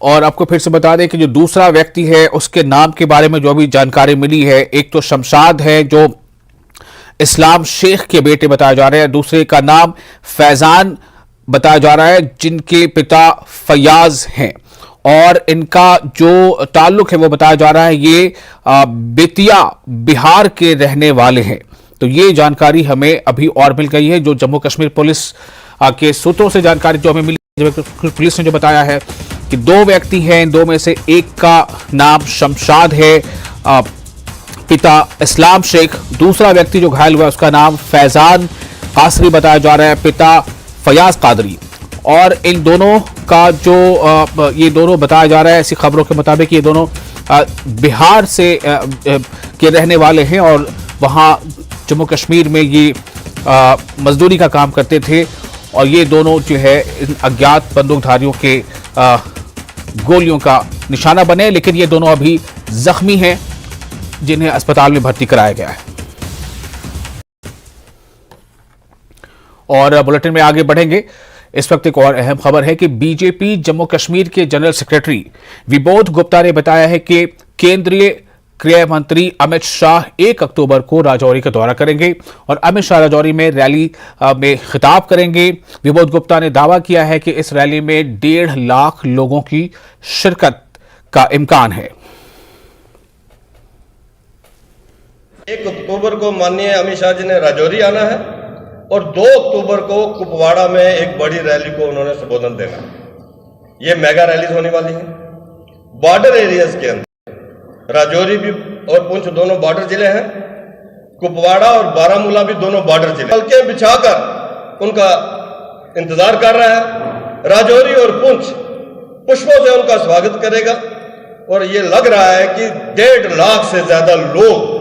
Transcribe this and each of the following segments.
और आपको फिर से बता दें कि जो दूसरा व्यक्ति है उसके नाम के बारे में जो अभी जानकारी मिली है, एक तो शमशाद है जो इस्लाम शेख के बेटे बताया जा रहे हैं, दूसरे का नाम फैजान बताया जा रहा है जिनके पिता फयाज हैं और इनका जो ताल्लुक है वो बताया जा रहा है ये बेतिया बिहार के रहने वाले हैं। तो ये जानकारी हमें अभी और मिल गई है, जो जम्मू कश्मीर पुलिस के सूत्रों से जानकारी जो हमें मिली, पुलिस ने जो बताया है कि दो व्यक्ति हैं, इन दो में से एक का नाम शमशाद है, पिता इस्लाम शेख, दूसरा व्यक्ति जो घायल हुआ उसका नाम फैजान कासरी बताया जा रहा है, पिता फयाज कादरी। और इन दोनों का जो ये दोनों बताया जा रहा है, ऐसी खबरों के मुताबिक ये दोनों बिहार से के रहने वाले हैं और वहाँ जम्मू कश्मीर में ये मजदूरी का काम करते थे और ये दोनों जो है इन अज्ञात बंदूकधारियों के गोलियों का निशाना बने, लेकिन ये दोनों अभी जख्मी हैं जिन्हें अस्पताल में भर्ती कराया गया है। और बुलेटिन में आगे बढ़ेंगे। इस वक्त एक और अहम खबर है कि बीजेपी जम्मू कश्मीर के जनरल सेक्रेटरी विबोध गुप्ता ने बताया है कि केंद्रीय गृह मंत्री अमित शाह 1 अक्टूबर को राजौरी का दौरा करेंगे और अमित शाह राजौरी में रैली में खिताब करेंगे। विबोध गुप्ता ने दावा किया है कि इस रैली में 1.5 लाख लोगों की शिरकत का इम्कान है। 1 अक्टूबर को माननीय अमित शाह जी ने राजौरी आना है और 2 अक्टूबर को कुपवाड़ा में एक बड़ी रैली को उन्होंने संबोधन देना है। ये मेगा रैली होने वाली है बॉर्डर एरियाज के अंदर। राजौरी भी और पुंछ दोनों बॉर्डर जिले हैं, कुपवाड़ा और बारामूला भी दोनों बॉर्डर जिले। पलकें बिछाकर उनका इंतजार कर रहा है। राजौरी और पुंछ पुष्पों से उनका स्वागत करेगा और ये लग रहा है कि 1.5 लाख से ज्यादा लोग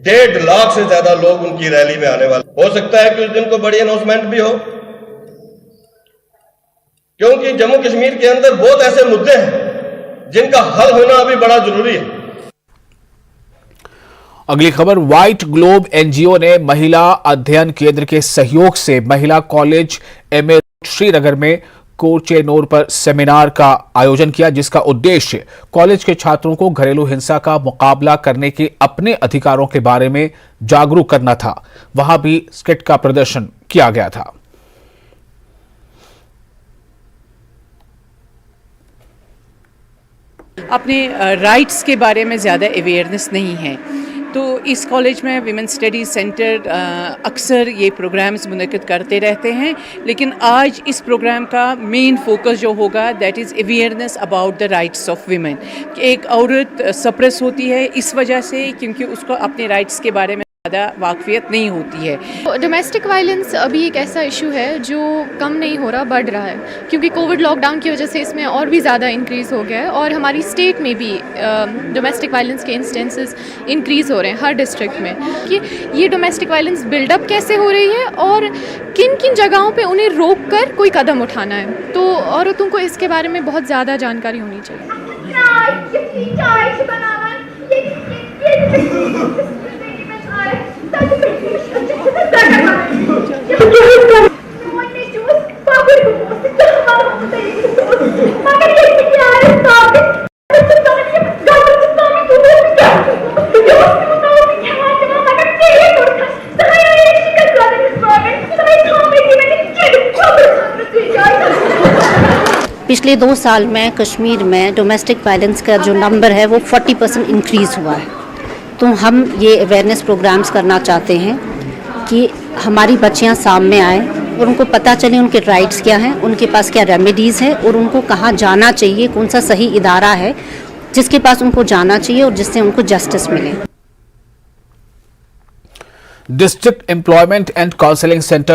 1.5 लाख से ज्यादा लोग उनकी रैली में आने वाले। हो सकता है कि उस दिन को बड़ी अनाउंसमेंट भी हो, क्योंकि जम्मू कश्मीर के अंदर बहुत ऐसे मुद्दे हैं जिनका हल होना अभी बड़ा जरूरी है। अगली खबर, व्हाइट ग्लोब एनजीओ ने महिला अध्ययन केंद्र के सहयोग से महिला कॉलेज एमए श्रीनगर में कोचेनोर पर सेमिनार का आयोजन किया, जिसका उद्देश्य कॉलेज के छात्रों को घरेलू हिंसा का मुकाबला करने के अपने अधिकारों के बारे में जागरूक करना था। वहां भी स्किट का प्रदर्शन किया गया था। अपने राइट्स के बारे में ज़्यादा अवेयरनेस नहीं है, तो इस कॉलेज में विमेन स्टडीज़ सेंटर अक्सर ये प्रोग्राम्स मुनक़िद करते रहते हैं, लेकिन आज इस प्रोग्राम का मेन फोकस जो होगा that is awareness about the rights of women. एक औरत सप्रेस होती है इस वजह से क्योंकि उसको अपने राइट्स के बारे में ज़्यादा वाकफियत नहीं होती है। डोमेस्टिक वायलेंस अभी एक ऐसा इशू है जो कम नहीं हो रहा, बढ़ रहा है, क्योंकि कोविड लॉकडाउन की वजह से इसमें और भी ज़्यादा इंक्रीज़ हो गया है और हमारी स्टेट में भी डोमेस्टिक वायलेंस के इंस्टेंसेस इंक्रीज़ हो रहे हैं हर डिस्ट्रिक्ट में। कि ये डोमेस्टिक वायलेंस बिल्डअप कैसे हो रही है और किन किन जगहों पे उन्हें रोक कर कोई कदम उठाना है, तो औरतों को इसके बारे में बहुत ज़्यादा जानकारी होनी चाहिए। पिछले 2 साल में कश्मीर में डोमेस्टिक वायलेंस का जो नंबर है वो 40% इंक्रीज़ हुआ है। तो हम ये अवेयरनेस प्रोग्राम्स करना चाहते हैं कि हमारी बच्चियां सामने आए और उनको पता चले उनके राइट्स क्या हैं, उनके पास क्या रेमेडीज़ है और उनको कहाँ जाना चाहिए, कौन सा सही इदारा है जिसके पास उनको जाना चाहिए और जिससे उनको जस्टिस मिले। District employment and counselling centre